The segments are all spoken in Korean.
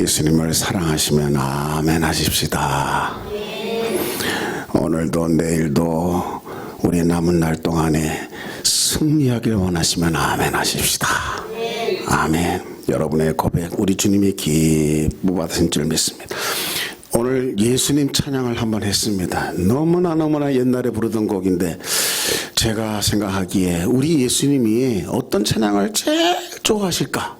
예수님을 사랑하시면 아멘 하십시다. 오늘도 내일도 우리 남은 날 동안에 승리하길 원하시면 아멘 하십시다. 아멘. 여러분의 고백 우리 주님이 기뻐 받으신 줄 믿습니다. 오늘 예수님 찬양을 한번 했습니다. 너무나 옛날에 부르던 곡인데 제가 생각하기에 우리 예수님이 어떤 찬양을 제일 좋아하실까?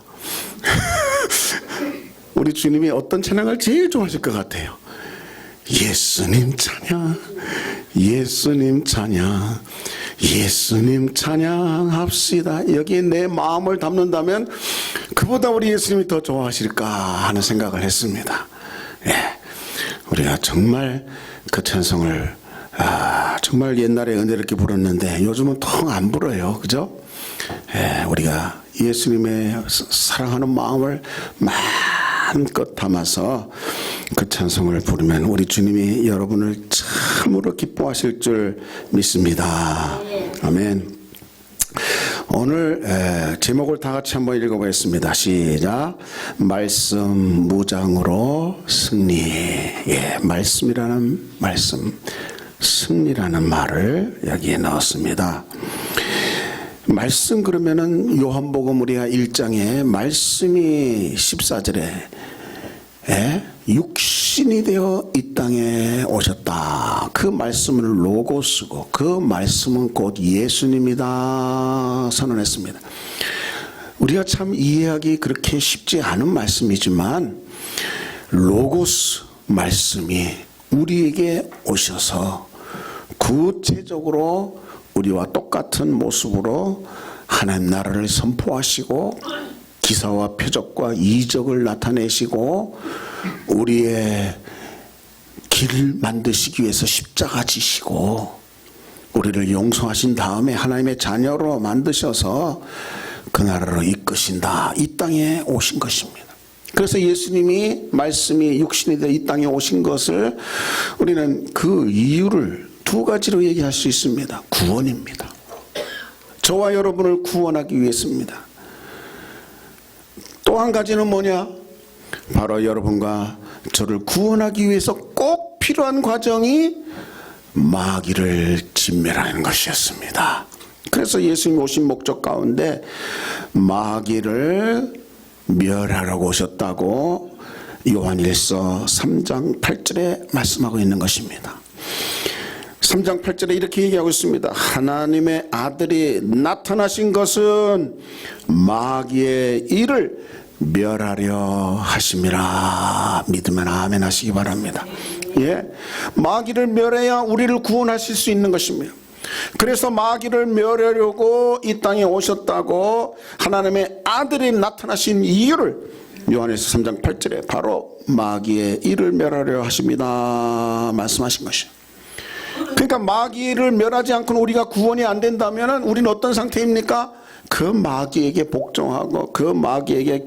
우리 주님이 어떤 찬양을 제일 좋아하실 것 같아요. 예수님 찬양, 예수님 찬양, 예수님 찬양합시다. 여기에 내 마음을 담는다면 그보다 우리 예수님이 더 좋아하실까 하는 생각을 했습니다. 예, 우리가 정말 그 찬송을 정말 옛날에 은혜롭게 불렀는데 요즘은 통 안 불어요. 그죠? 예, 우리가 예수님의 사랑하는 마음을 마음껏 담아서 그 찬송을 부르면 우리 주님이 여러분을 참으로 기뻐하실 줄 믿습니다. 아멘. 오늘 제목을 다 같이 한번 읽어보겠습니다. 시작. 말씀 무장으로 승리. 예, 말씀이라는 말씀, 승리라는 말을 여기에 넣었습니다. 말씀 그러면은 요한복음 우리가 1장에 말씀이 14절에 육신이 되어 이 땅에 오셨다. 그 말씀을 로고스고 그 말씀은 곧 예수님이다 선언했습니다. 우리가 참 이해하기 그렇게 쉽지 않은 말씀이지만 로고스 말씀이 우리에게 오셔서 구체적으로 우리와 똑같은 모습으로 하나님 나라를 선포하시고 기사와 표적과 이적을 나타내시고 우리의 길을 만드시기 위해서 십자가 지시고 우리를 용서하신 다음에 하나님의 자녀로 만드셔서 그 나라로 이끄신다. 이 땅에 오신 것입니다. 그래서 예수님이 말씀이 육신이 되어 이 땅에 오신 것을 우리는 그 이유를 두 가지로 얘기할 수 있습니다. 구원입니다. 저와 여러분을 구원하기 위해서입니다. 또 한 가지는 뭐냐? 바로 여러분과 저를 구원하기 위해서 꼭 필요한 과정이 마귀를 진멸하는 것이었습니다. 그래서 예수님이 오신 목적 가운데 마귀를 멸하려고 오셨다고 요한일서 3장 8절에 말씀하고 있는 것입니다. 3장 8절에 이렇게 얘기하고 있습니다. 하나님의 아들이 나타나신 것은 마귀의 일을 멸하려 하심이라. 믿으면 아멘 하시기 바랍니다. 예, 마귀를 멸해야 우리를 구원하실 수 있는 것입니다. 그래서 마귀를 멸하려고 이 땅에 오셨다고 하나님의 아들이 나타나신 이유를 요한일서 3장 8절에 바로 마귀의 일을 멸하려 하십니다 말씀하신 것이에요. 그러니까 마귀를 멸하지 않고는 우리가 구원이 안 된다면 우리는 어떤 상태입니까? 그 마귀에게 복종하고 그 마귀에게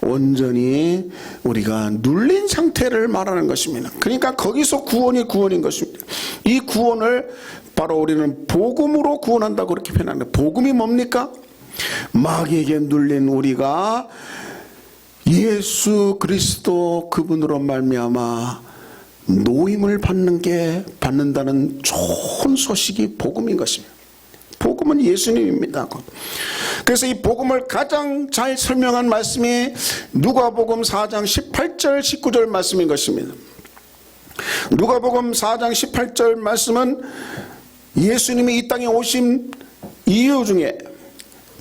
온전히 우리가 눌린 상태를 말하는 것입니다. 그러니까 거기서 구원인 것입니다. 이 구원을 바로 우리는 복음으로 구원한다고 그렇게 표현합니다. 복음이 뭡니까? 마귀에게 눌린 우리가 예수 그리스도 그분으로 말미암아 노임을 받는다는 좋은 소식이 복음인 것입니다. 복음은 예수님입니다. 그래서 이 복음을 가장 잘 설명한 말씀이 누가복음 4장 18절 19절 말씀인 것입니다. 누가복음 4장 18절 말씀은 예수님이 이 땅에 오신 이유 중에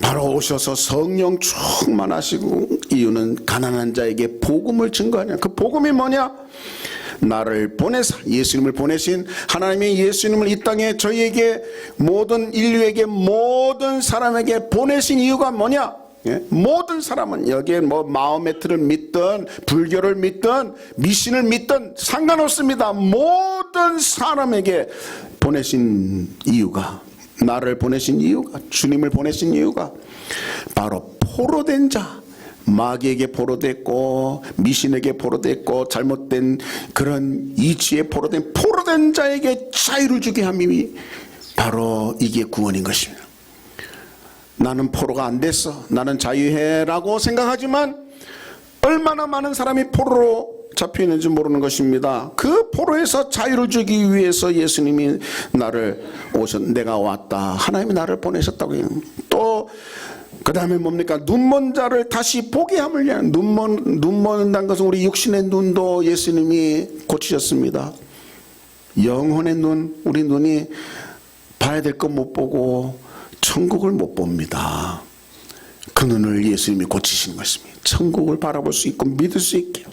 바로 오셔서 성령 충만하시고 이유는 가난한 자에게 복음을 증거하냐. 그 복음이 뭐냐? 나를 보내사 예수님을 보내신 하나님이 예수님을 이 땅에 저희에게 모든 인류에게 모든 사람에게 보내신 이유가 뭐냐? 예? 모든 사람은 여기에 뭐 마호메트를 믿든 불교를 믿든 미신을 믿든 상관없습니다. 모든 사람에게 보내신 이유가 나를 보내신 이유가 주님을 보내신 이유가 바로 포로된 자 마귀에게 포로됐고 미신에게 포로됐고 잘못된 그런 이치에 포로된 자에게 자유를 주게 함이 바로 이게 구원인 것입니다. 나는 포로가 안 됐어 나는 자유해라고 생각하지만 얼마나 많은 사람이 포로로 잡혀 있는지 모르는 것입니다. 그 포로에서 자유를 주기 위해서 예수님이 내가 왔다. 하나님이 나를 보내셨다고 해요. 또 그 다음에 뭡니까? 눈먼 자를 다시 보게 함을 위한 눈먼다는 것은 우리 육신의 눈도 예수님이 고치셨습니다. 영혼의 눈, 우리 눈이 봐야 될 것 못 보고 천국을 못 봅니다. 그 눈을 예수님이 고치신 것입니다. 천국을 바라볼 수 있고 믿을 수 있게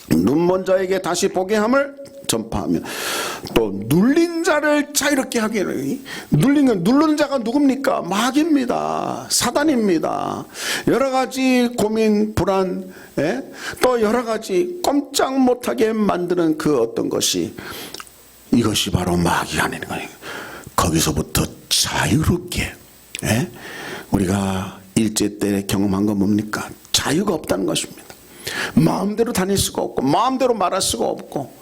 눈먼 자에게 다시 보게 함을 전파하며 또 눌린 자를 자유롭게 하게 하니 누르는 자가 누굽니까? 마귀입니다. 사단입니다. 여러 가지 고민, 불안, 또 여러 가지 꼼짝 못하게 만드는 그 어떤 것이 이것이 바로 마귀가 아닌 거예요. 거기서부터 자유롭게 우리가 일제 때 경험한 건 뭡니까? 자유가 없다는 것입니다. 마음대로 다닐 수가 없고 마음대로 말할 수가 없고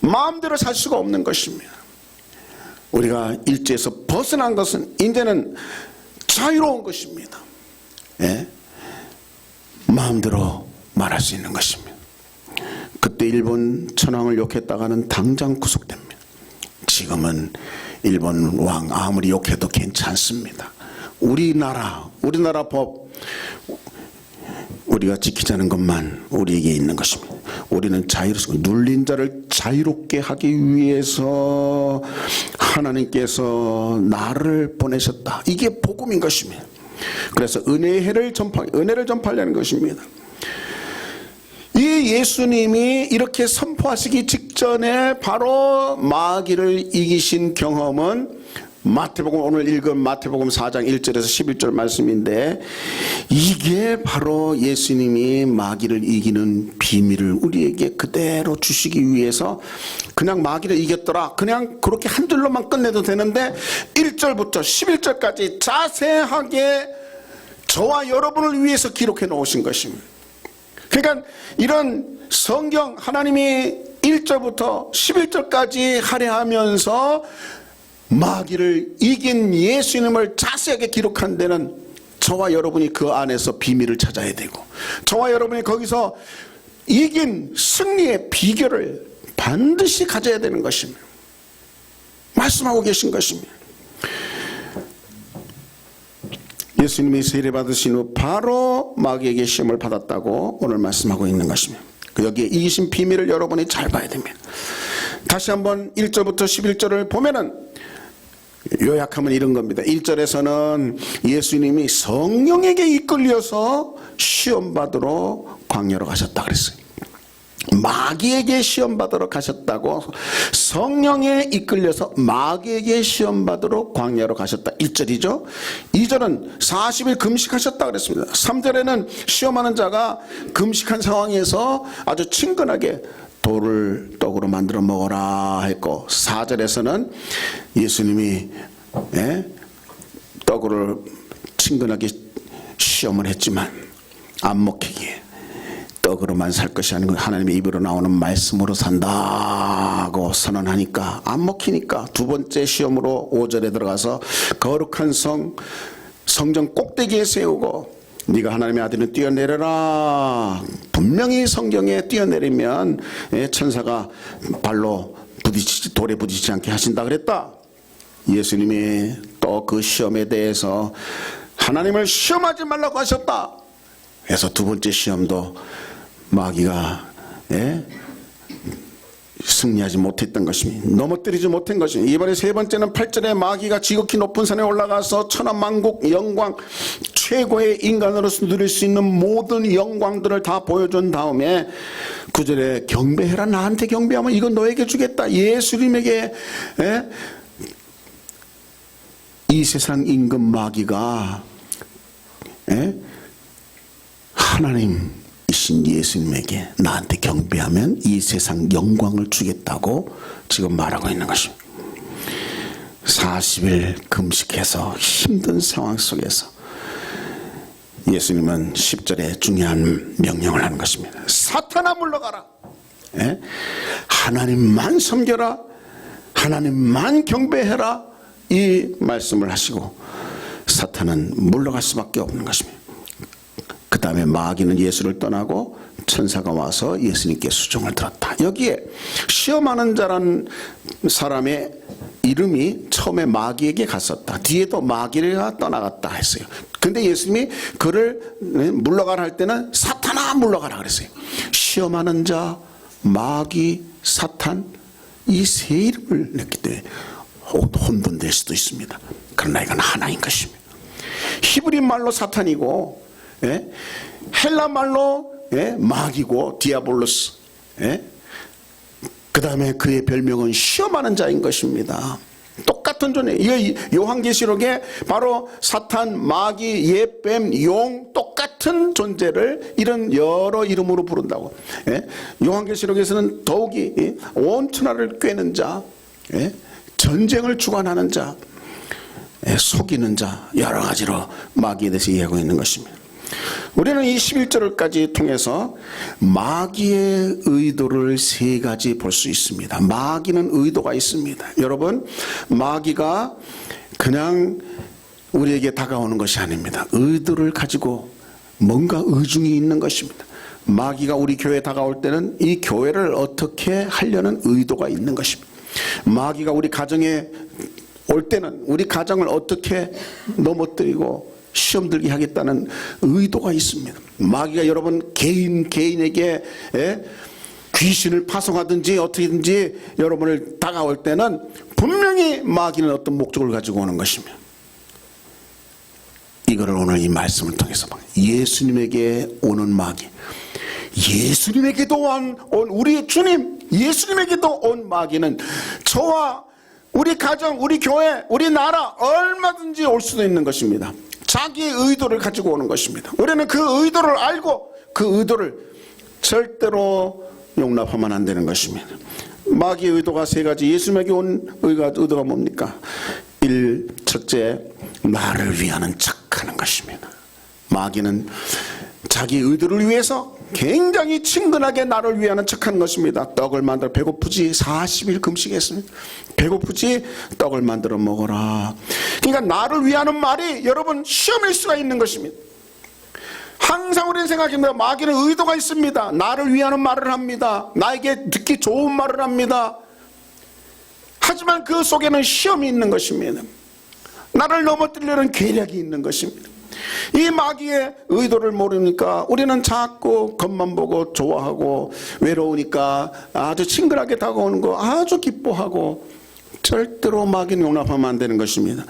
마음대로 살 수가 없는 것입니다. 우리가 일제에서 벗어난 것은 이제는 자유로운 것입니다. 마음대로 말할 수 있는 것입니다. 그때 일본 천황을 욕했다가는 당장 구속됩니다. 지금은 일본 왕 아무리 욕해도 괜찮습니다. 우리나라 법 우리가 지키자는 것만 우리에게 있는 것입니다. 우리는 자유롭습니다. 눌린 자를 자유롭게 하기 위해서 하나님께서 나를 보내셨다. 이게 복음인 것입니다. 그래서 은혜를 전파하려는 것입니다. 이 예수님이 이렇게 선포하시기 직전에 바로 마귀를 이기신 경험은 마태복음, 오늘 읽은 마태복음 4장 1절에서 11절 말씀인데, 이게 바로 예수님이 마귀를 이기는 비밀을 우리에게 그대로 주시기 위해서 그냥 마귀를 이겼더라, 그냥 그렇게 한 줄로만 끝내도 되는데 1절부터 11절까지 자세하게 저와 여러분을 위해서 기록해 놓으신 것입니다. 그러니까 이런 성경 하나님이 1절부터 11절까지 할애하면서 마귀를 이긴 예수님을 자세하게 기록한 데는 저와 여러분이 그 안에서 비밀을 찾아야 되고, 저와 여러분이 거기서 이긴 승리의 비결을 반드시 가져야 되는 것입니다. 말씀하고 계신 것입니다. 예수님이 세례받으신 후 바로 마귀에게 시험을 받았다고 오늘 말씀하고 있는 것입니다. 여기에 이기신 비밀을 여러분이 잘 봐야 됩니다. 다시 한번 1절부터 11절을 보면은 요약하면 이런 겁니다. 1절에서는 예수님이 성령에게 이끌려서 시험받으러 광야로 가셨다 그랬어요. 마귀에게 시험받으러 가셨다고, 성령에 이끌려서 마귀에게 시험받으러 광야로 가셨다. 1절이죠. 2절은 40일 금식하셨다 그랬습니다. 3절에는 시험하는 자가 금식한 상황에서 아주 친근하게 돌을 떡으로 만들어 먹어라 했고, 4절에서는 예수님이 떡을 친근하게 시험을 했지만 안 먹히기에 떡으로만 살 것이 아니고 하나님의 입으로 나오는 말씀으로 산다고 선언하니까 안 먹히니까 두 번째 시험으로 5절에 들어가서 거룩한 성전 꼭대기에 세우고 네가 하나님의 아들은 뛰어내려라. 분명히 성경에 뛰어내리면 천사가 발로 돌에 부딪히지 않게 하신다 그랬다. 예수님이 또 그 시험에 대해서 하나님을 시험하지 말라고 하셨다. 그래서 두 번째 시험도 마귀가 승리하지 못했던 것입니다. 넘어뜨리지 못한 것입니다. 이번에 세 번째는 8절에 마귀가 지극히 높은 산에 올라가서 천하만국 영광, 최고의 인간으로서 누릴 수 있는 모든 영광들을 다 보여준 다음에 9절에 경배해라. 나한테 경배하면 이건 너에게 주겠다. 예수님에게 이 세상 임금 마귀가 하나님이신 예수님에게 나한테 경배하면 이 세상 영광을 주겠다고 지금 말하고 있는 것입니다. 40일 금식해서 힘든 상황 속에서 예수님은 10절에 중요한 명령을 하는 것입니다. 사탄아 물러가라. 하나님만 섬겨라. 하나님만 경배해라. 이 말씀을 하시고 사탄은 물러갈 수밖에 없는 것입니다. 다음에 마귀는 예수를 떠나고 천사가 와서 예수님께 수종을 들었다. 여기에 시험하는 자라는 사람의 이름이 처음에 마귀에게 갔었다. 뒤에도 마귀가 떠나갔다 했어요. 근데 예수님이 그를 물러가라 할 때는 사탄아 물러가라 그랬어요. 시험하는 자, 마귀, 사탄, 이 세 이름을 냈기 때문에 혼돈될 수도 있습니다. 그러나 이건 하나인 것입니다. 히브리 말로 사탄이고, 헬라 말로 마귀고 디아볼로스, 그 다음에 그의 별명은 시험하는 자인 것입니다. 똑같은 존재. 요한계시록에 바로 사탄, 마귀, 예뱀, 용 똑같은 존재를 이런 여러 이름으로 부른다고. 요한계시록에서는 더욱이 온 천하를 꿰는 자, 전쟁을 주관하는 자, 속이는 자, 여러 가지로 마귀에 대해서 이야기하고 있는 것입니다. 우리는 이 11절까지 통해서 마귀의 의도를 세 가지 볼 수 있습니다. 마귀는 의도가 있습니다. 여러분, 마귀가 그냥 우리에게 다가오는 것이 아닙니다. 의도를 가지고 뭔가 의중이 있는 것입니다. 마귀가 우리 교회에 다가올 때는 이 교회를 어떻게 하려는 의도가 있는 것입니다. 마귀가 우리 가정에 올 때는 우리 가정을 어떻게 넘어뜨리고 시험 들게 하겠다는 의도가 있습니다. 마귀가 여러분 개인에게 귀신을 파송하든지 어떻게든지 여러분을 다가올 때는 분명히 마귀는 어떤 목적을 가지고 오는 것입니다. 이거를 오늘 이 말씀을 통해서 예수님에게 오는 마귀, 예수님에게도 온 우리 주님 예수님에게도 온 마귀는 저와 우리 가정, 우리 교회, 우리 나라 얼마든지 올 수도 있는 것입니다. 자기의 의도를 가지고 오는 것입니다. 우리는 그 의도를 알고 그 의도를 절대로 용납하면 안 되는 것입니다. 마귀의 의도가 세 가지. 예수님에게 온 의도가 뭡니까? 첫째, 나를 위하는 척하는 것입니다. 마귀는 자기 의도를 위해서 굉장히 친근하게 나를 위하는 척하는 것입니다. 떡을 만들어 배고프지 40일 금식했습니다. 배고프지 떡을 만들어 먹어라. 그러니까 나를 위하는 말이 여러분 시험일 수가 있는 것입니다. 항상 우리는 생각합니다. 마귀는 의도가 있습니다. 나를 위하는 말을 합니다. 나에게 듣기 좋은 말을 합니다. 하지만 그 속에는 시험이 있는 것입니다. 나를 넘어뜨리려는 계략이 있는 것입니다. 이 마귀의 의도를 모르니까 우리는 자꾸 겉만 보고 좋아하고 외로우니까 아주 친근하게 다가오는 거 아주 기뻐하고 절대로 마귀는 용납하면 안 되는 것입니다.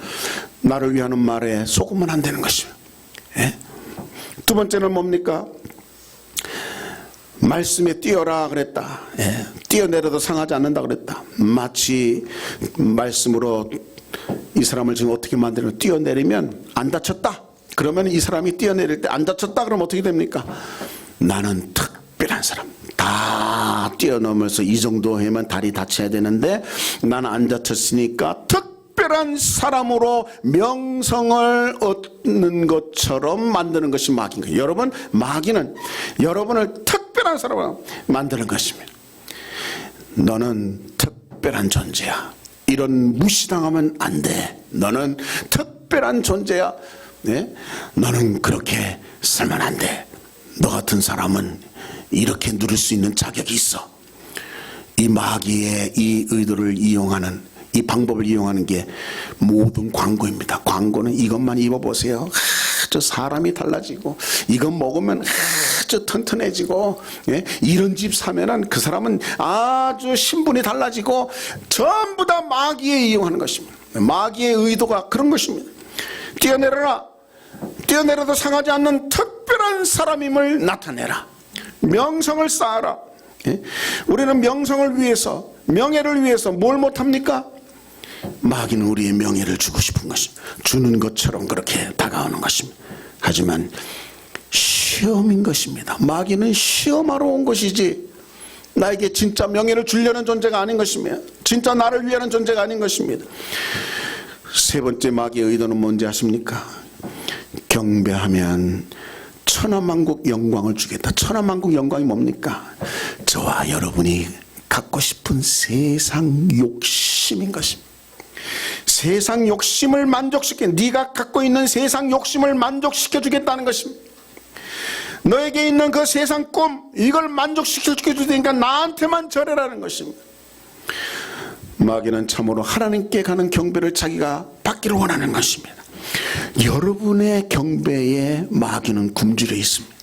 나를 위하는 말에 속으면 안 되는 것입니다. 두 번째는 뭡니까? 말씀에 뛰어라 그랬다. 뛰어내려도 상하지 않는다 그랬다. 마치 말씀으로 이 사람을 지금 어떻게 만들면 뛰어내리면 안 다쳤다. 그러면 이 사람이 뛰어내릴 때 안 다쳤다 그러면 어떻게 됩니까? 나는 특별한 사람. 다 뛰어넘어서 이 정도 하면 다리 다쳐야 되는데 나는 안 다쳤으니까 특별한 사람으로 명성을 얻는 것처럼 만드는 것이 마귀인 거예요. 여러분, 마귀는 여러분을 특별한 사람으로 만드는 것입니다. 너는 특별한 존재야. 이런 무시당하면 안 돼. 너는 특별한 존재야. 너는 그렇게 살면 안 돼. 너 같은 사람은 이렇게 누릴 수 있는 자격이 있어. 이 마귀의 이 의도를 이용하는, 이 방법을 이용하는 게 모든 광고입니다. 광고는 이것만 입어보세요. 아주 사람이 달라지고, 이것 먹으면 아주 튼튼해지고, 이런 집 사면은 그 사람은 아주 신분이 달라지고, 전부 다 마귀에 이용하는 것입니다. 마귀의 의도가 그런 것입니다. 뛰어내려라. 뛰어내려도 상하지 않는 특별한 사람임을 나타내라. 명성을 쌓아라. 우리는 명성을 위해서, 명예를 위해서 뭘 못합니까? 마귀는 우리의 명예를 주고 싶은 것입니다. 주는 것처럼 그렇게 다가오는 것입니다. 하지만 시험인 것입니다. 마귀는 시험하러 온 것이지 나에게 진짜 명예를 주려는 존재가 아닌 것입니다. 진짜 나를 위하는 존재가 아닌 것입니다. 세 번째 마귀의 의도는 뭔지 아십니까? 경배하면 천하만국 영광을 주겠다. 천하만국 영광이 뭡니까? 저와 여러분이 갖고 싶은 세상 욕심인 것입니다. 세상 욕심을 만족시켜, 네가 갖고 있는 세상 욕심을 만족시켜 주겠다는 것입니다. 너에게 있는 그 세상 꿈, 이걸 만족시켜 줄 테니까 나한테만 절해라는 것입니다. 마귀는 참으로 하나님께 가는 경배를 자기가 받기를 원하는 것입니다. 여러분의 경배에 마귀는 굶주려 있습니다.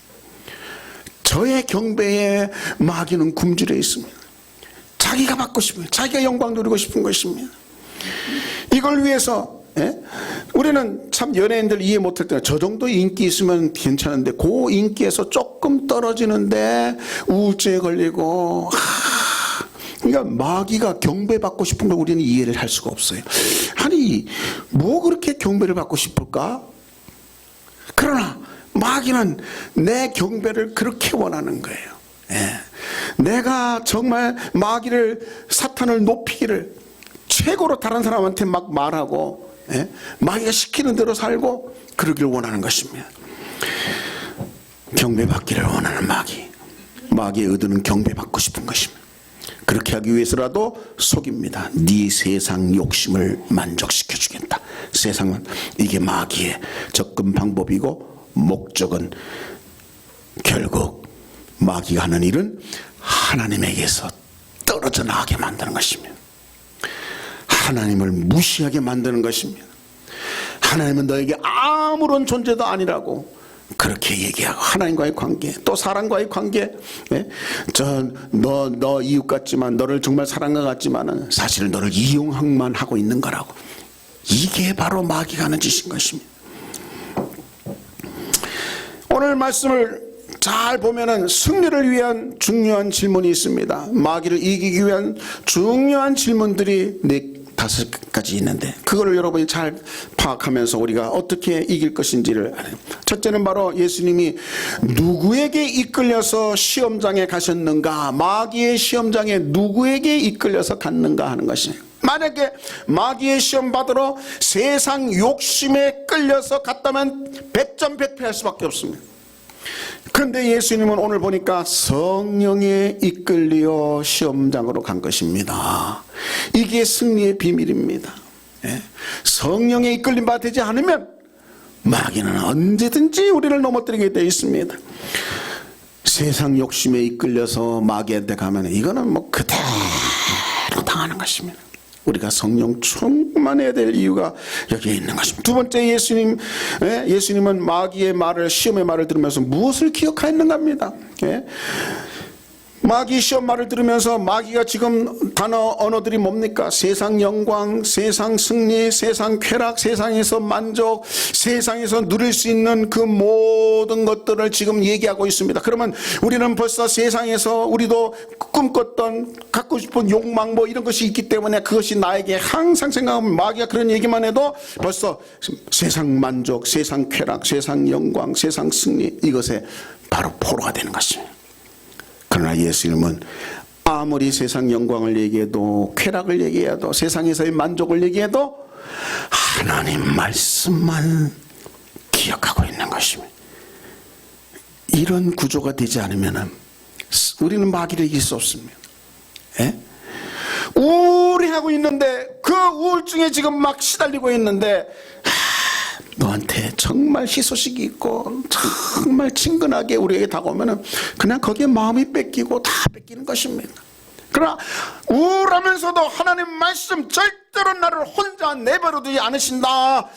저의 경배에 마귀는 굶주려 있습니다. 자기가 받고 싶은, 자기가 영광 누리고 싶은 것입니다. 이걸 위해서 우리는 참 연예인들 이해 못할 때는 저 정도 인기 있으면 괜찮은데 그 인기에서 조금 떨어지는데 우울증에 걸리고, 그러니까 마귀가 경배받고 싶은 걸 우리는 이해를 할 수가 없어요. 아니 뭐 그렇게 경배를 받고 싶을까? 그러나 마귀는 내 경배를 그렇게 원하는 거예요. 내가 정말 마귀를, 사탄을 높이기를 최고로 다른 사람한테 막 말하고, 마귀가 시키는 대로 살고 그러기를 원하는 것입니다. 경배받기를 원하는 마귀의 의도는 경배받고 싶은 것입니다. 그렇게 하기 위해서라도 속입니다. 네 세상 욕심을 만족시켜 주겠다. 세상은, 이게 마귀의 접근 방법이고, 목적은 결국 마귀가 하는 일은 하나님에게서 떨어져 나가게 만드는 것입니다. 하나님을 무시하게 만드는 것입니다. 하나님은 너에게 아무런 존재도 아니라고 그렇게 얘기하고, 하나님과의 관계, 또 사람과의 관계, 너 이웃 같지만, 너를 정말 사랑과 같지만은 사실 너를 이용만 하고 있는 거라고. 이게 바로 마귀가 하는 짓인 것입니다. 오늘 말씀을 잘 보면은 승리를 위한 중요한 질문이 있습니다. 마귀를 이기기 위한 중요한 질문들이 5가지 있는데, 그거를 여러분이 잘 파악하면서 우리가 어떻게 이길 것인지를 알아요. 첫째는 바로 예수님이 누구에게 이끌려서 시험장에 가셨는가, 마귀의 시험장에 누구에게 이끌려서 갔는가 하는 것이에요. 만약에 마귀의 시험 받으러 세상 욕심에 끌려서 갔다면 100점100패할 수밖에 없습니다. 그런데 예수님은 오늘 보니까 성령에 이끌려 시험장으로 간 것입니다. 이게 승리의 비밀입니다. 성령에 이끌림 받지 않으면 마귀는 언제든지 우리를 넘어뜨리게 되어 있습니다. 세상 욕심에 이끌려서 마귀한테 가면 이거는 뭐 그대로 당하는 것입니다. 우리가 성령 충만해야 될 이유가 여기에 있는 것입니다. 두 번째, 예수님은 마귀의 말을, 시험의 말을 들으면서 무엇을 기억하였는가 합니다. 마귀 시험 말을 들으면서 마귀가 지금 언어들이 뭡니까? 세상 영광, 세상 승리, 세상 쾌락, 세상에서 만족, 세상에서 누릴 수 있는 그 모든 것들을 지금 얘기하고 있습니다. 그러면 우리는 벌써 세상에서 우리도 꿈꿨던, 갖고 싶은 욕망 뭐 이런 것이 있기 때문에 그것이 나에게 항상 생각하면, 마귀가 그런 얘기만 해도 벌써 세상 만족, 세상 쾌락, 세상 영광, 세상 승리, 이것에 바로 포로가 되는 것입니다. 그러나 예수님은 아무리 세상 영광을 얘기해도, 쾌락을 얘기해도, 세상에서의 만족을 얘기해도 하나님 말씀만 기억하고 있는 것입니다. 이런 구조가 되지 않으면 우리는 마귀를 이길 수 없습니다. 우울해하고 있는데, 그 우울증에 지금 막 시달리고 있는데, 너한테 정말 희소식이 있고 정말 친근하게 우리에게 다가오면 그냥 거기에 마음이 뺏기고 다 뺏기는 것입니다. 그러나 우울하면서도 하나님 말씀, 절대로 나를 혼자 내버려두지 않으신다,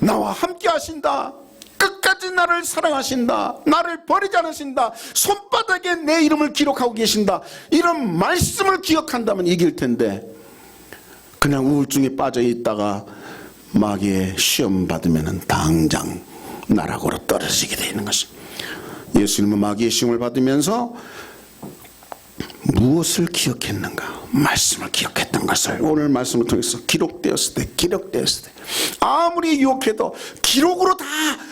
나와 함께 하신다, 끝까지 나를 사랑하신다, 나를 버리지 않으신다, 손바닥에 내 이름을 기록하고 계신다, 이런 말씀을 기억한다면 이길 텐데, 그냥 우울증에 빠져 있다가 마귀의 시험 받으면 당장 나락으로 떨어지게 되어 있는 것입니다. 예수님은 마귀의 시험을 받으면서 무엇을 기억했는가? 말씀을 기억했던 것을 오늘 말씀을 통해서 기록되었을 때 아무리 유혹해도 기록으로 다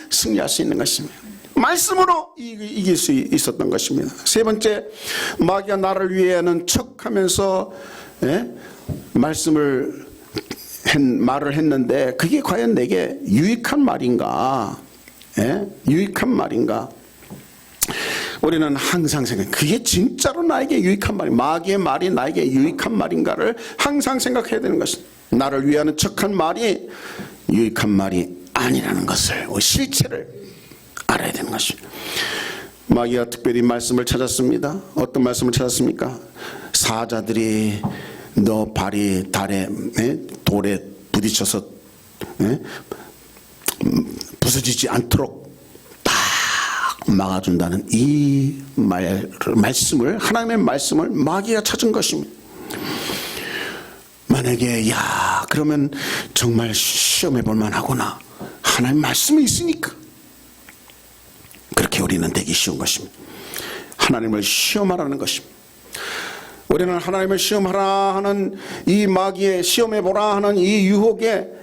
승리할 수 있는 것입니다. 말씀으로 이길 수 있었던 것입니다. 세 번째, 마귀가 나를 위하는 척하면서 말을 했는데 그게 과연 내게 유익한 말인가? 유익한 말인가? 우리는 항상 그게 진짜로 나에게 유익한 말이, 마귀의 말이 나에게 유익한 말인가를 항상 생각해야 되는 것입니다. 나를 위하는 척한 말이 유익한 말이 아니라는 것을, 실체를 알아야 되는 것입니다. 마귀가 특별히 말씀을 찾았습니다. 어떤 말씀을 찾았습니까? 사자들이 너 발이 돌에 부딪혀서 부서지지 않도록 딱 막아준다는 이 말씀을, 하나님의 말씀을 마귀가 찾은 것입니다. 만약에 그러면 정말 시험해 볼 만하구나, 하나님 말씀이 있으니까. 그렇게 우리는 되기 쉬운 것입니다. 하나님을 시험하라는 것입니다. 우리는 하나님을 시험하라 하는 이 마귀의, 시험해 보라 하는 이 유혹에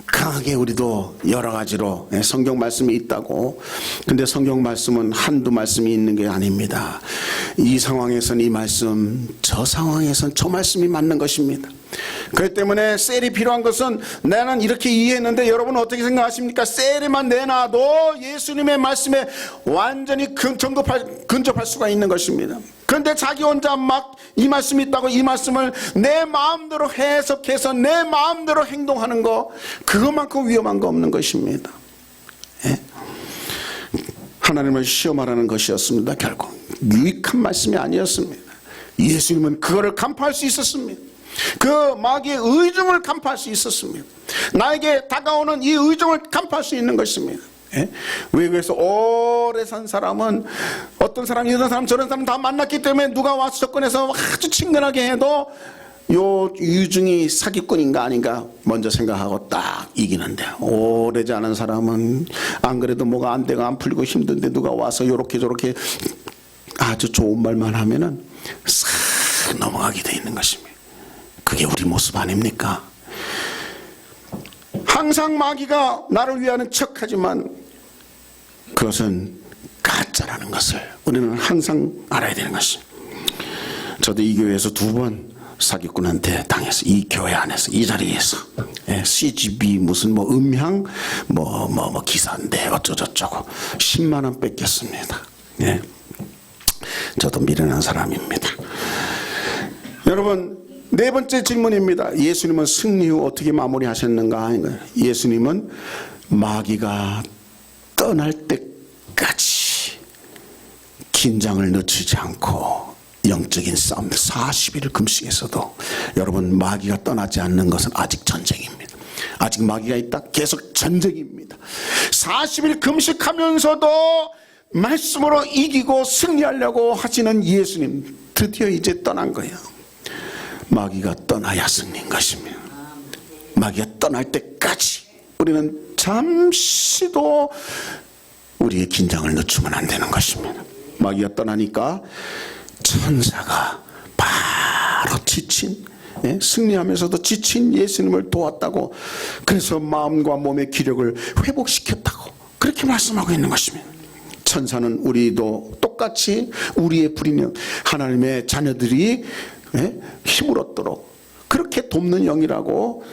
강하게 우리도 여러 가지로 성경 말씀이 있다고. 근데 성경 말씀은 한두 말씀이 있는 게 아닙니다. 이 상황에선 이 말씀, 저 상황에선 저 말씀이 맞는 것입니다. 그렇기 때문에 셀이 필요한 것은, 나는 이렇게 이해했는데 여러분은 어떻게 생각하십니까? 셀에만 내놔도 예수님의 말씀에 완전히 근접할 수가 있는 것입니다. 그런데 자기 혼자 막 이 말씀이 있다고 이 말씀을 내 마음대로 해석해서 내 마음대로 행동하는 거, 그것만큼 위험한 거 없는 것입니다. 하나님을 시험하라는 것이었습니다. 결국 유익한 말씀이 아니었습니다. 예수님은 그거를 간파할 수 있었습니다. 그 마귀의 의중을 간파할 수 있었습니다. 나에게 다가오는 이 의중을 간파할 수 있는 것입니다. 외국에서 오래 산 사람은, 어떤 사람, 이런 사람, 저런 사람 다 만났기 때문에 누가 와서 접근해서 아주 친근하게 해도 요 유중이 사기꾼인가 아닌가 먼저 생각하고 딱 이기는데, 오래지 않은 사람은 안 그래도 뭐가 안 되고 안 풀리고 힘든데 누가 와서 요렇게 저렇게 아주 좋은 말만 하면은 싹 넘어가게 돼 있는 것입니다. 그게 우리 모습 아닙니까? 항상 마귀가 나를 위하는 척하지만 그것은 가짜라는 것을 우리는 항상 알아야 되는 것입니다. 저도 이 교회에서 2번 사기꾼한테 당해서, 이 교회 안에서, 이 자리에서 CGV 무슨 음향 기사인데 어쩌저쩌고 10만 원 뺏겼습니다. 저도 미련한 사람입니다. 여러분, 4번째 질문입니다. 예수님은 승리 후 어떻게 마무리하셨는가? 예수님은 마귀가 떠날 때까지 긴장을 늦추지 않고 영적인 싸움, 40일을 금식에서도, 여러분, 마귀가 떠나지 않는 것은 아직 전쟁입니다. 아직 마귀가 있다? 계속 전쟁입니다. 40일 금식하면서도 말씀으로 이기고 승리하려고 하시는 예수님, 드디어 이제 떠난 거예요. 마귀가 떠나야 승리인 것입니다. 마귀가 떠날 때까지 우리는 잠시도 우리의 긴장을 늦추면 안 되는 것입니다. 마귀가 떠나니까 천사가 바로 지친, 승리하면서도 지친 예수님을 도왔다고, 그래서 마음과 몸의 기력을 회복시켰다고 그렇게 말씀하고 있는 것입니다. 천사는 우리도 똑같이 우리의 불의는 하나님의 자녀들이 힘을 얻도록 그렇게 돕는 영이라고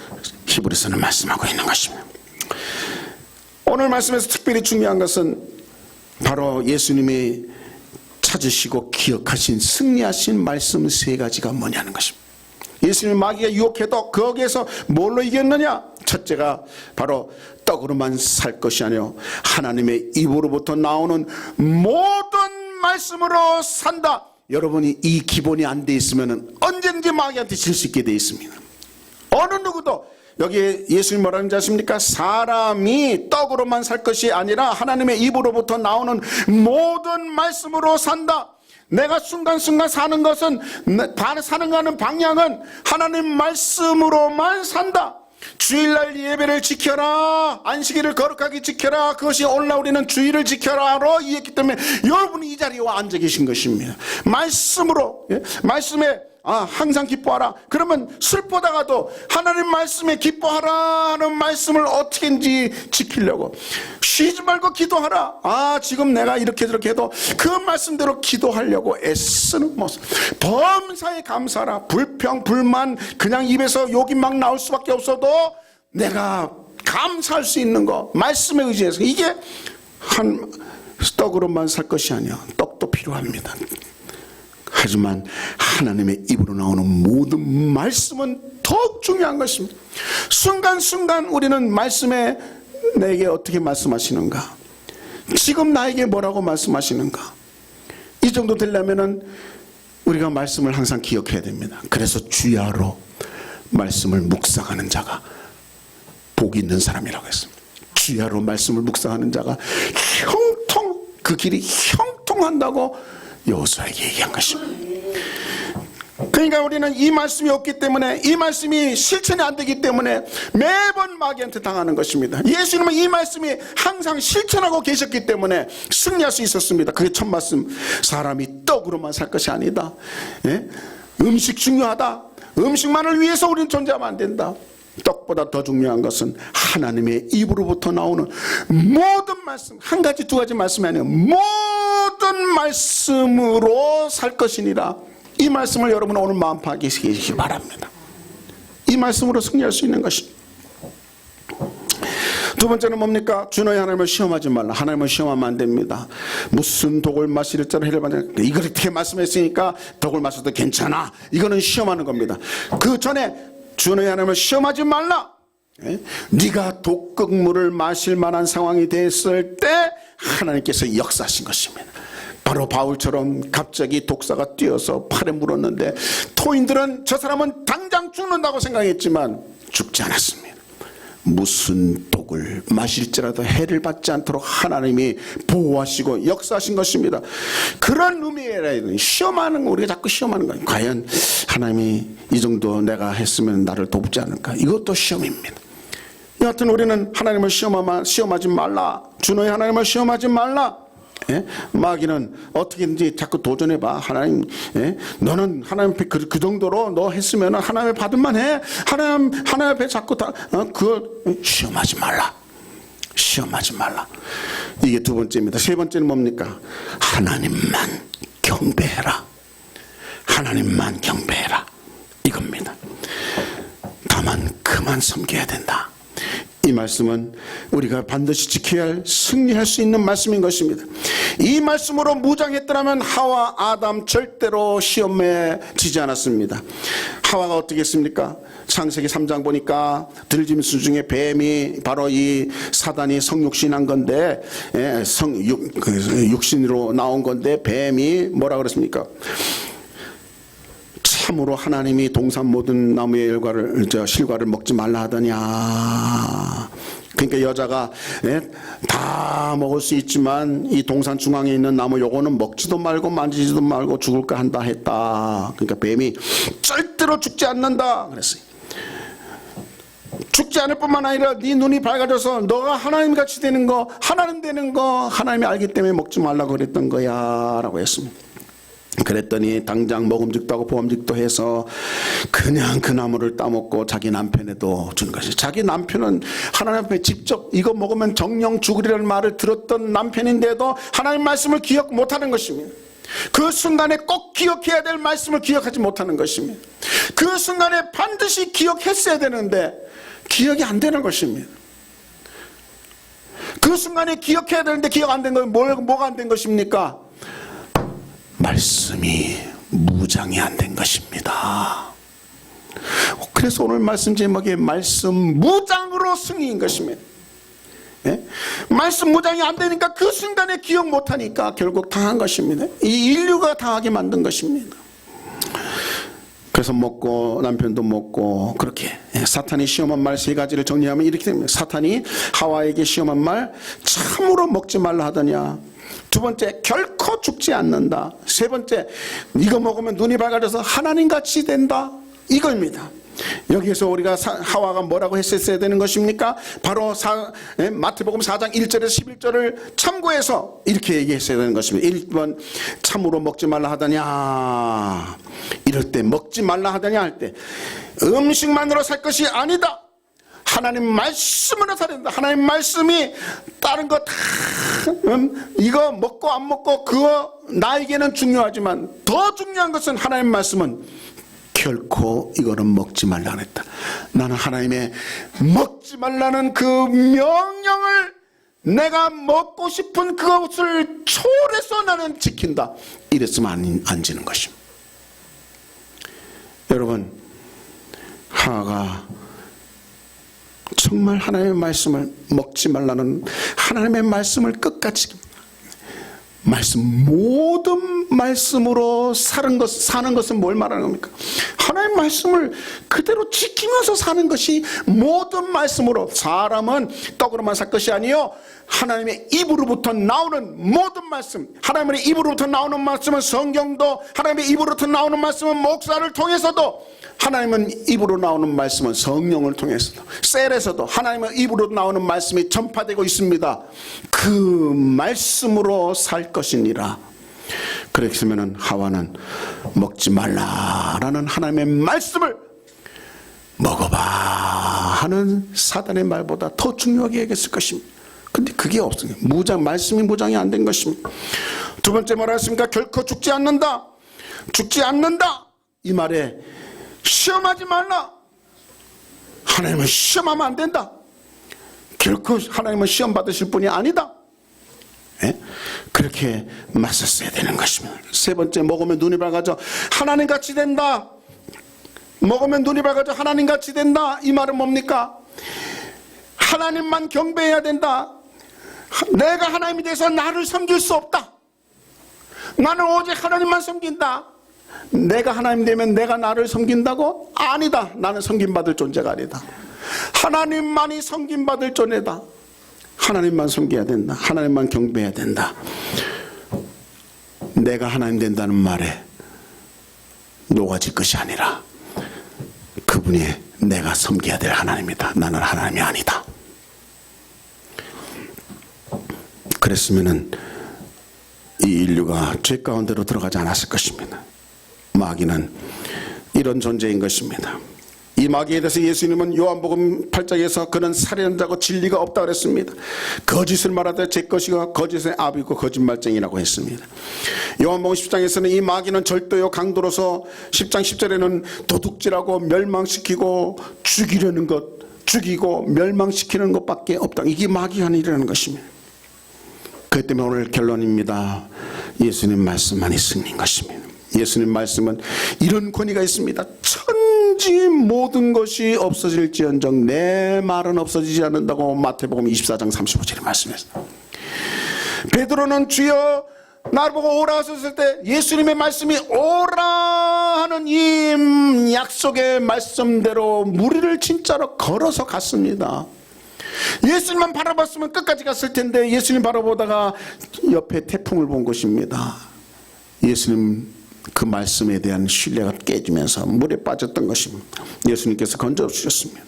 히브리서는 말씀하고 있는 것입니다. 오늘 말씀에서 특별히 중요한 것은 바로 예수님이 찾으시고 기억하신, 승리하신 말씀 3가지가 뭐냐는 것입니다. 예수님 마귀가 유혹해도 거기에서 뭘로 이겼느냐? 첫째가 바로 떡으로만 살 것이 아니요 하나님의 입으로부터 나오는 모든 말씀으로 산다. 여러분이 이 기본이 안 돼 있으면 언제든지 마귀한테 질 수 있게 돼 있습니다. 어느 누구도. 여기에 예수님 뭐라는 줄 아십니까? 사람이 떡으로만 살 것이 아니라 하나님의 입으로부터 나오는 모든 말씀으로 산다. 내가 순간순간 사는 것은, 사는 가는 방향은 하나님 말씀으로만 산다. 주일날 예배를 지켜라, 안식일을 거룩하게 지켜라, 그것이 오늘날 우리는 주일을 지켜라로 이해했기 때문에 여러분이 이 자리에 와 앉아 계신 것입니다. 말씀으로, 말씀에 항상 기뻐하라. 그러면 슬프다가도 하나님 말씀에 기뻐하라 하는 말씀을 어떻게든지 지키려고 쉬지 말고 기도하라. 지금 내가 이렇게 저렇게 해도 그 말씀대로 기도하려고 애쓰는 모습, 범사에 감사하라. 불평 불만 그냥 입에서 욕이 막 나올 수밖에 없어도 내가 감사할 수 있는 거, 말씀에 의지해서. 이게 한 떡으로만 살 것이 아니야. 떡도 필요합니다. 하지만 하나님의 입으로 나오는 모든 말씀은 더욱 중요한 것입니다. 순간순간 우리는 말씀에 내게 어떻게 말씀하시는가, 지금 나에게 뭐라고 말씀하시는가, 이 정도 되려면은 우리가 말씀을 항상 기억해야 됩니다. 그래서 주야로 말씀을 묵상하는 자가 복이 있는 사람이라고 했습니다. 주야로 말씀을 묵상하는 자가 그 길이 형통한다고 여호수아에게 얘기한 것입니다. 그러니까 우리는 이 말씀이 없기 때문에, 이 말씀이 실천이 안 되기 때문에 매번 마귀한테 당하는 것입니다. 예수님은 이 말씀이 항상 실천하고 계셨기 때문에 승리할 수 있었습니다. 그게 첫 말씀, 사람이 떡으로만 살 것이 아니다. 예? 음식 중요하다. 음식만을 위해서 우리는 존재하면 안 된다. 떡보다 더 중요한 것은 하나님의 입으로부터 나오는 모든 말씀, 한 가지 두 가지 말씀이 아니라 모든 말씀으로 살 것이니라. 이 말씀을 여러분 오늘 마음 파악하시기 바랍니다. 이 말씀으로 승리할 수 있는 것입니다. 두 번째는 뭡니까? 주너의 하나님을 시험하지 말라. 하나님을 시험하면 안 됩니다. 무슨 독을 마실 자를 해를 받냐. 이걸 이렇게 말씀했으니까 독을 마셔도 괜찮아. 이거는 시험하는 겁니다. 그 전에 주너의 하나님을 시험하지 말라. 네가 독극물을 마실 만한 상황이 됐을 때 하나님께서 역사하신 것입니다. 바로 바울처럼 갑자기 독사가 뛰어서 팔에 물었는데 토인들은 저 사람은 당장 죽는다고 생각했지만 죽지 않았습니다. 무슨 독을 마실지라도 해를 받지 않도록 하나님이 보호하시고 역사하신 것입니다. 그런 의미에는 시험하는 거, 우리가 자꾸 시험하는 거예요. 과연 하나님이 이 정도 내가 했으면 나를 돕지 않을까? 이것도 시험입니다. 여하튼 우리는 하나님을 시험하지 말라. 주너의 하나님을 시험하지 말라. 예? 마귀는 어떻게든지 자꾸 도전해봐. 하나님, 예? 너는 하나님 앞에 그 정도로 너 했으면 하나님 받을만 해. 하나님 앞에 자꾸 그걸 시험하지 말라. 시험하지 말라. 이게 두 번째입니다. 세 번째는 뭡니까? 하나님만 경배해라. 하나님만 경배해라. 이겁니다. 다만 그만 섬겨야 된다. 이 말씀은 우리가 반드시 지켜야 할, 승리할 수 있는 말씀인 것입니다. 이 말씀으로 무장했더라면 하와 아담 절대로 시험에 지지 않았습니다. 하와가 어떻게 했습니까? 창세기 3장 보니까 들짐승 중에 뱀이 바로 이 사단이 성육신한 건데, 육신으로 나온 건데 뱀이 뭐라 그랬습니까? 참으로 하나님이 동산 모든 나무의 실과를 먹지 말라 하더냐. 그러니까 여자가 다 먹을 수 있지만 이 동산 중앙에 있는 나무 요거는 먹지도 말고 만지지도 말고 죽을까 한다 했다. 그러니까 뱀이 절대로 죽지 않는다 그랬어요. 죽지 않을 뿐만 아니라 네 눈이 밝아져서 너가 하나님같이 되는 거, 하나님 되는 거 하나님이 알기 때문에 먹지 말라고 그랬던 거야 라고 했습니다. 그랬더니 당장 먹음직도 하고 보음직도 해서 그냥 그 나무를 따먹고 자기 남편에도 준 것이, 자기 남편은 하나님 앞에 직접 이거 먹으면 정령 죽으리라는 말을 들었던 남편인데도 하나님 말씀을 기억 못하는 것입니다. 그 순간에 꼭 기억해야 될 말씀을 기억하지 못하는 것입니다. 그 순간에 반드시 기억했어야 되는데 기억이 안 되는 것입니다. 그 순간에 기억해야 되는데 기억 안 된 건 뭐가 안 된 것입니까? 말씀이 무장이 안 된 것입니다. 그래서 오늘 말씀 제목이 말씀 무장으로 승리인 것입니다. 예? 말씀 무장이 안 되니까 그 순간에 기억 못하니까 결국 당한 것입니다. 이 인류가 당하게 만든 것입니다. 그래서 먹고 남편도 먹고 그렇게 사탄이 시험한 말 세 가지를 정리하면 이렇게 됩니다. 사탄이 하와에게 시험한 말 참으로 먹지 말라 하더냐. 두 번째, 결코 죽지 않는다. 세 번째, 이거 먹으면 눈이 밝아져서 하나님같이 된다. 이겁니다. 여기에서 우리가 하와가 뭐라고 했었어야 되는 것입니까? 바로 마태복음 4장 1절에서 11절을 참고해서 이렇게 얘기했어야 되는 것입니다. 1번, 참으로 먹지 말라 하더냐. 이럴 때 먹지 말라 하더냐 할 때 음식만으로 살 것이 아니다. 하나님 말씀으로 살아야 된다. 하나님 말씀이 다른 거 다 이거 먹고 안 먹고 그거 나에게는 중요하지만 더 중요한 것은 하나님 말씀은 결코 이거는 먹지 말라 했다. 나는 하나님의 먹지 말라는 그 명령을 내가 먹고 싶은 그것을 초월해서 나는 지킨다. 이랬으면 안 지는 것입니다. 여러분, 하나가 정말 하나님의 말씀을 먹지 말라는 하나님의 말씀을 끝까지 모든 말씀으로 사는 것은 뭘 말하는 겁니까? 하나님의 말씀을 그대로 지키면서 사는 것이 모든 말씀으로. 사람은 떡으로만 살 것이 아니요 하나님의 입으로부터 나오는 모든 말씀, 하나님의 입으로부터 나오는 말씀은 성경도, 하나님의 입으로부터 나오는 말씀은 목사를 통해서도, 하나님은 입으로 나오는 말씀은 성령을 통해서도, 셀에서도 하나님의 입으로 나오는 말씀이 전파되고 있습니다. 그 말씀으로 살 것이니라. 그랬으면 하와는 먹지 말라라는 하나님의 말씀을 먹어봐 하는 사단의 말보다 더 중요하게 여겼을 것입니다. 근데 그게 없어요. 말씀이 무장이 안 된 것입니다. 두 번째 뭐라 했습니까? 결코 죽지 않는다. 죽지 않는다. 이 말에 시험하지 말라. 하나님은 시험하면 안 된다. 결코 하나님은 시험 받으실 분이 아니다. 예? 그렇게 맞섰어야 되는 것입니다. 세 번째, 먹으면 눈이 밝아져 하나님같이 된다. 먹으면 눈이 밝아져 하나님같이 된다. 이 말은 뭡니까? 하나님만 경배해야 된다. 내가 하나님이 돼서 나를 섬길 수 없다. 나는 오직 하나님만 섬긴다. 내가 하나님 되면 내가 나를 섬긴다고? 아니다. 나는 섬김받을 존재가 아니다. 하나님만이 섬김받을 존재다. 하나님만 섬겨야 된다. 하나님만 경배해야 된다. 내가 하나님 된다는 말에 녹아질 것이 아니라 그분이 내가 섬겨야 될 하나님이다. 나는 하나님이 아니다. 그랬으면은 이 인류가 죄 가운데로 들어가지 않았을 것입니다. 마귀는 이런 존재인 것입니다. 이 마귀에 대해서 예수님은 요한복음 8장에서 그는 살인자고 진리가 없다 그랬습니다. 거짓을 말하되 제 것이고 거짓의 아비고 거짓말쟁이라고 했습니다. 요한복음 10장에서는 이 마귀는 절도요 강도로서 10장 10절에는 도둑질하고 멸망시키고 죽이려는 것, 죽이고 멸망시키는 것밖에 없다. 이게 마귀가 아니라는 것입니다. 그렇기 때문에 오늘 결론입니다. 예수님 말씀만이 승리인 것입니다. 예수님 말씀은 이런 권위가 있습니다. 천지 모든 것이 없어질지언정 내 말은 없어지지 않는다고 마태복음 24장 35절에 말씀했습니다. 베드로는 주여 나를 보고 오라 하셨을 때 예수님의 말씀이 오라 하는 이 약속의 말씀대로 무리를 진짜로 걸어서 갔습니다. 예수님만 바라봤으면 끝까지 갔을 텐데 예수님 바라보다가 옆에 태풍을 본 것입니다. 예수님 그 말씀에 대한 신뢰가 깨지면서 물에 빠졌던 것입니다. 예수님께서 건져주셨습니다.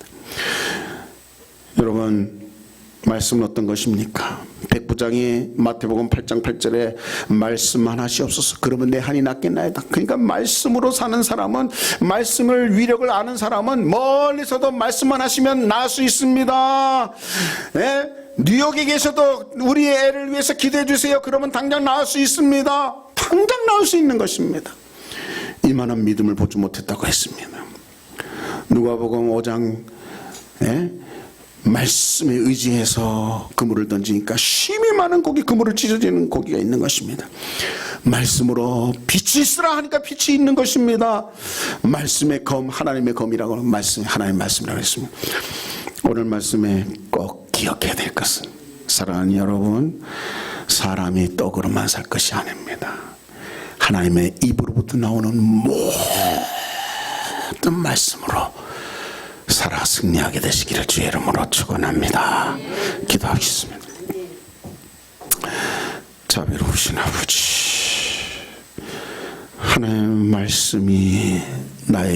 여러분, 말씀은 어떤 것입니까? 백부장이 마태복음 8장 8절에 말씀만 하시옵소서 그러면 내 한이 낫겠나이다. 그러니까 말씀으로 사는 사람은, 말씀을 위력을 아는 사람은 멀리서도 말씀만 하시면 나을 수 있습니다. 예? 뉴욕에 계셔도 우리의 애를 위해서 기도해 주세요. 그러면 당장 나을 수 있습니다. 당장 나올 수 있는 것입니다. 이만한 믿음을 보지 못했다고 했습니다. 누가복음 5장 말씀에 의지해서 그물을 던지니까 힘이 많은 고기, 그물을 찢어지는 고기가 있는 것입니다. 말씀으로 빛이 있으라 하니까 빛이 있는 것입니다. 말씀의 검, 하나님의 검이라고 하나님의 말씀이라고 했습니다. 오늘 말씀에 꼭 기억해야 될 것은, 사랑하는 여러분, 사람이 떡으로만 살 것이 아닙니다. 하나님의 입으로부터 나오는 모든 말씀으로 살아 승리하게 되시기를 주의 이름으로 축원합니다. 기도하겠습니다. 자비로우신 아버지, 하나님의 말씀이 나의